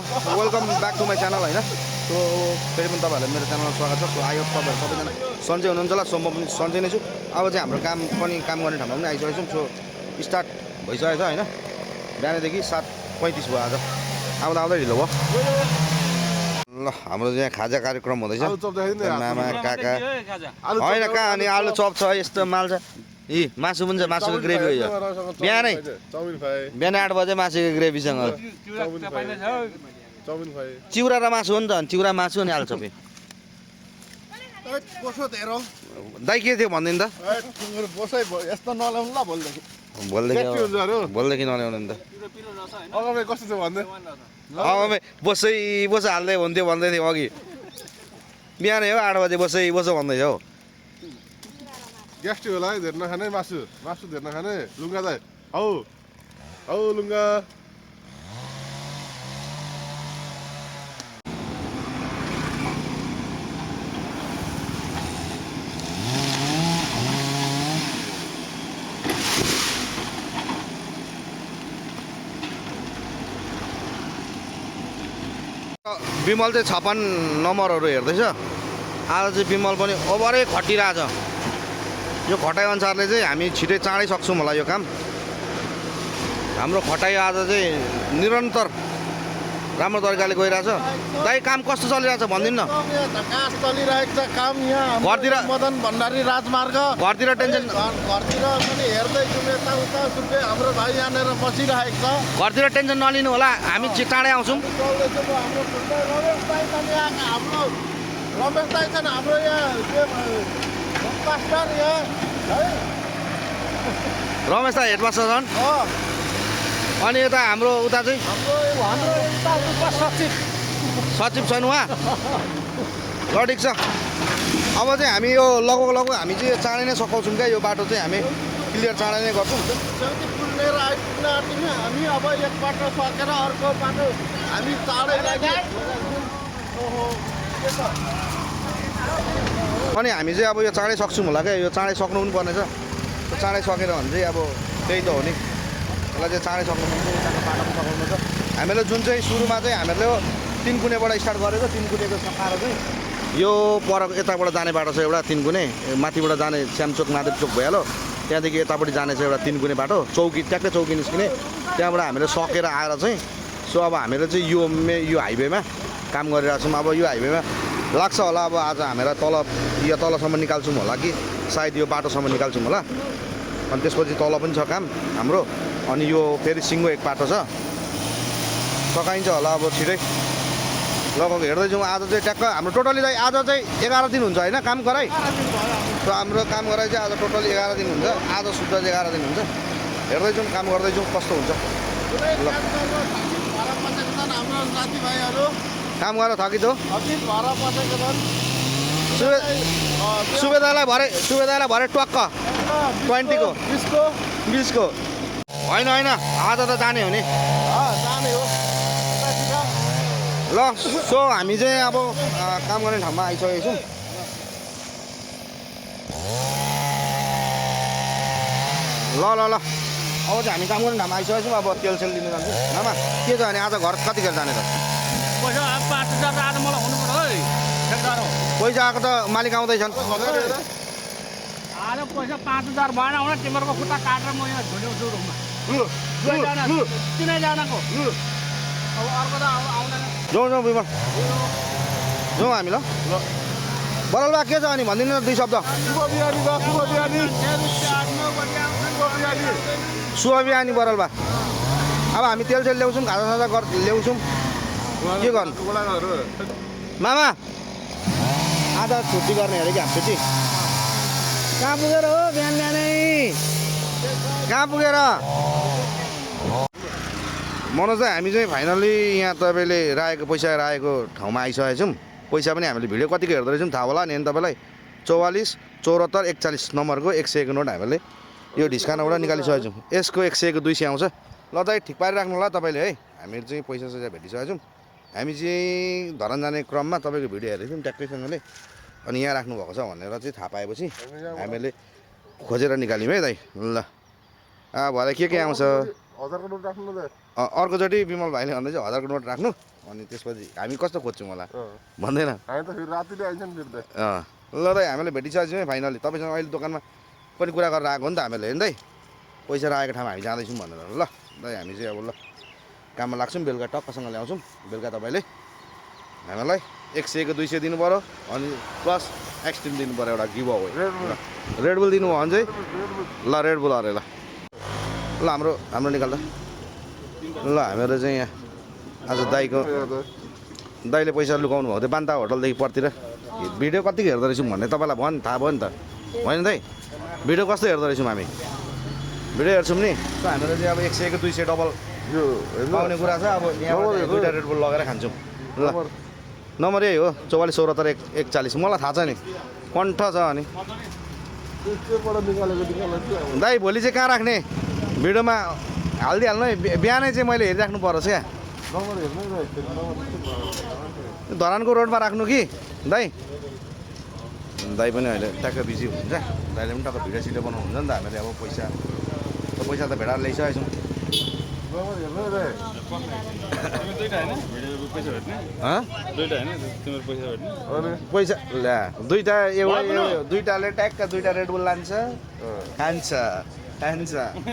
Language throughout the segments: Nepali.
Welcome back to my channel होइन। सो फेरि पनि तपाईँहरूलाई मेरो च्यानलमा स्वागत छ। सो आई होप तपाईँहरू सबैजना सन्चै हुनुहुन्छ होला। सो म पनि सन्चै नै छु। अब चाहिँ हाम्रो काम गर्ने ठाउँमा पनि आइसकेको छौँ। सो स्टार्ट भइसकेको छ होइन। बिहानदेखि 7:35 भयो आज। आउँदा आउँदै ढिलो भयो। ल हाम्रो चाहिँ यहाँ खाजा कार्यक्रम हुँदैछ। मामा काका होइन कहाँ अनि आलु चप छ यस्तो माल छ। मासु पनि छ, मासुको ग्रेभी हो यो। बिहानै 8 बजे मासुको ग्रेभीसँग चिउरा र मासु हो नि त। चिउरा मासु अनि आलु चपे दाइ के थियो भन्दैन त। भोलिदेखि नल्याउनु नि त। बसै हाल्दै हुन्थ्यो भन्दै थियो अघि। बिहानै हो 8 बजे बसै भन्दैछ हौ। ग्यास्ट्रिक होला है, धेर नखाने मासु धेर नखाने। लुङ्गा दाइ हौ हौ लुङ्गा। विमल चाहिँ 56 नम्बरहरू हेर्दैछ। आज चाहिँ विमल पनि ओभरै खटिरहेछ। यो खटाइ अनुसारले चाहिँ हामी छिटै चाँडै सक्छौँ होला यो काम। हाम्रो खटाइ आज चाहिँ निरन्तर राम्रो तरिकाले गइरहेछ। दाइ काम कस्तो चलिरहेछ भनिदिनु न। झकास चलिरहेको छ काम यहाँ घरतिर मदन भण्डारी राजमार्ग। घरतिर टेन्सन घरतिर पनि हेर्दैछु यताउता सुन्दै हाम्रो भाइ यहाँनिर बसिरहेको छ। घरतिर टेन्सन नलिनु होला, हामी चाँडै आउँछौँ। हाम्रो रमेश दाइ छन् हाम्रो यहाँ हेडमास्टर यहाँ है। रमेश दाइ हेडमास्टर छन्। अनि यता हाम्रो उता चाहिँ सचिव छन् उहाँ। ल ठिक छ। अब चाहिँ हामी यो लगभग हामी चाहिँ चाँडै नै सघाउँछौँ क्या। यो बाटो चाहिँ हामी क्लियर चाँडै नै गर्छौँ। पुगेर आइपुग्न आँट्यौँ हामी। अब एक बाटो सकेर अर्को बाटो हामी चाँडै लाग्यो। अनि हामी चाहिँ अब यो चाँडै सक्छौँ होला क्या। यो चाँडै सक्नु पनि पर्नेछ। चाँडै सकेर भने चाहिँ अब त्यही त हो नि। यसलाई चाहिँ चाँडै सक्नुपर्छ। यताको बाटो पनि सघाउनु छ। हामीले जुन चाहिँ सुरुमा चाहिँ हामीले 3 कुनेबाट स्टार्ट गरेको। 3 कुनेको सकाएर चाहिँ यो पर यताबाट जाने बाटो छ एउटा 3 कुने। माथिबाट जाने श्यामचोक माधव चोक भइहाल्यो। त्यहाँदेखि यतापट्टि जाने चाहिँ एउटा 3 कुने बाटो। ट्याक्कै चौकी निस्किने। त्यहाँबाट हामीले सकेर आएर चाहिँ सो अब हामीले चाहिँ यो हाइवेमा काम गरिरहेको छौँ। अब यो हाइवेमा लाग्छ होला। अब आज हामीलाई तलसम्म निकाल्छौँ होला कि सायद यो बाटोसम्म निकाल्छौँ होला। अनि त्यसपछि तल पनि छ काम हाम्रो। अनि यो फेरि सिङ्गो एक बाटो छ, सकाइन्छ होला अब छिटै। लगभग हेर्दै जाउँ। आज चाहिँ ट्याक्क हाम्रो टोटली चाहिँ आज चाहिँ 11 दिन हुन्छ होइन काम गराइ। र हाम्रो काम गराइ चाहिँ आज टोटली 11 दिन हुन्छ। आज सुत्दा चाहिँ 11 दिन हुन्छ। हेर्दै जाउँ, काम गर्दै जाउँ कस्तो हुन्छ। ल काम गरेर थकित हो। सुवेदालाई भरे ट्वाक्क 20 को 20 को होइन आज त जाने हो नि। ल सो हामी चाहिँ अब काम गर्ने ठाउँमा आइसकेको छौँ। ल अब चाहिँ हामी काम गर्ने ठाउँमा आइसकेको छौँ। अब तेल लिनु जान्छौँ। मामा के छ भने आज घर कतिखेर जाने त? पैसा 5,000 आज मलाई हुनु पर्यो है। पैसा आएको त मालिक आउँदैछन्। आज पैसा 5,000 भएन भने तिमीहरूको खुट्टा काटेर म यहाँ झुल्याउँछु रुममा। तिनैजनाको अब अर्को त आउँदैन। जाउँ बिमल जाउँ हामी। ल बरलबा के छ अनि भनिदिनु न 2 शब्द। शुभ बिहानी बरलबा। अब हामी तेल ल्याउँछौँ, खाजासाजा ल्याउँछौँ। के गर्नु मामा? आज छुट्टी गर्ने अरे कि हामी छुट्टी कहाँ पुगेर हो? बिहानै कहाँ पुगेर? मनोज चाहिँ हामी चाहिँ फाइनल्ली यहाँ तपाईँले पैसा राखेको ठाउँमा आइसकेको छौँ। पैसा पनि हामीले भिडियो कतिको हेर्दो रहेछौँ थाहा होला नि तपाईँलाई। 44 74 41 नम्बरको 100 को नोट हामीले यो ढिस्कानाबाट निकालिसकेको छौँ। यसको 100 को 200 आउँछ। ल दाइ ठिक पारिराख्नु होला तपाईँले है। हामीहरू चाहिँ पैसा भेटिसकेको छौँ। हामी चाहिँ धरान जाने क्रममा तपाईँको भिडियो हेरेको थियौँ ट्याक्कैसँगले। अनि यहाँ राख्नुभएको छ भनेर चाहिँ थाहा पाएपछि हामीले खोजेर निकाल्यौँ है दाइ। ल भरे के आउँछ? 1000को नोट राख्नु न त अर्कोचोटि विमल भाइले भन्दै चाहिँ 1000को नोट राख्नु अनि त्यसपछि हामी कस्तो खोज्छौँ होला भन्दैन हामी त फेरि रातिले आइन्छ नि फेरि त ल दाइ हामीले भेटिसकेछौँ है फाइनली तपाईँसँग अहिले दोकानमा पनि कुरा गरेर आएको हो नि त हामीले हेर्नु दाइ पैसा राखेको ठाउँमा हामी जाँदैछौँ भनेर ल दाइ हामी चाहिँ अब ल काममा लाग्छौँ बेलुका टक्कसँग ल्याउँछौँ बेलुका तपाईँले हामीलाई 100 को 200 दिनु पऱ्यो अनि प्लस एक्सट्रिम दिनु पऱ्यो एउटा गिभ अवे रेडबुल दिनु भयो भने चाहिँ ल रेडबुल अरे ल ल हाम्रो निकाल्दा ल हामीहरू चाहिँ यहाँ आज दाइले पैसा लुकाउनु भएको थियो बान्ता होटलदेखि परतिर भिडियो कतिको हेर्दो रहेछौँ भन्ने तपाईँलाई भयो नि थाहा भयो नि त होइन दाइ भिडियो कस्तो हेर्दो रहेछौँ हामी भिडियो हेर्छौँ नि हामीहरू चाहिँ अब 100 को 200 डबल यो पाउने कुरा छ अब यहाँ दुईवटा रेडबुल लगेर खान्छौँ ल नम्बर यही हो 44 74 41 मलाई थाहा छ नि कण्ठ छ अनि दाइ भोलि चाहिँ कहाँ राख्ने भिडियोमा हालिदिइहाल्नु है बिहानै चाहिँ मैले हेरिराख्नु पर्छ क्या धरानको रोडमा राख्नु कि दाइ दाइ पनि अहिले ट्याक्क बिजी हुन्छ दाइले पनि टक्क भिडियो सिडियो बनाउनु हुन्छ नि त हामीले अब पैसा त भेटाएर ल्याइसकेको छौँ पैसा ल्या दुइटाले ट्याक्क दुइटा रेडबुल लान्छ खान्छ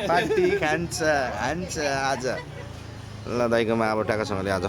पार्टी खान्छ आज ल दाइकोमा अब ट्याक्कसँगले आज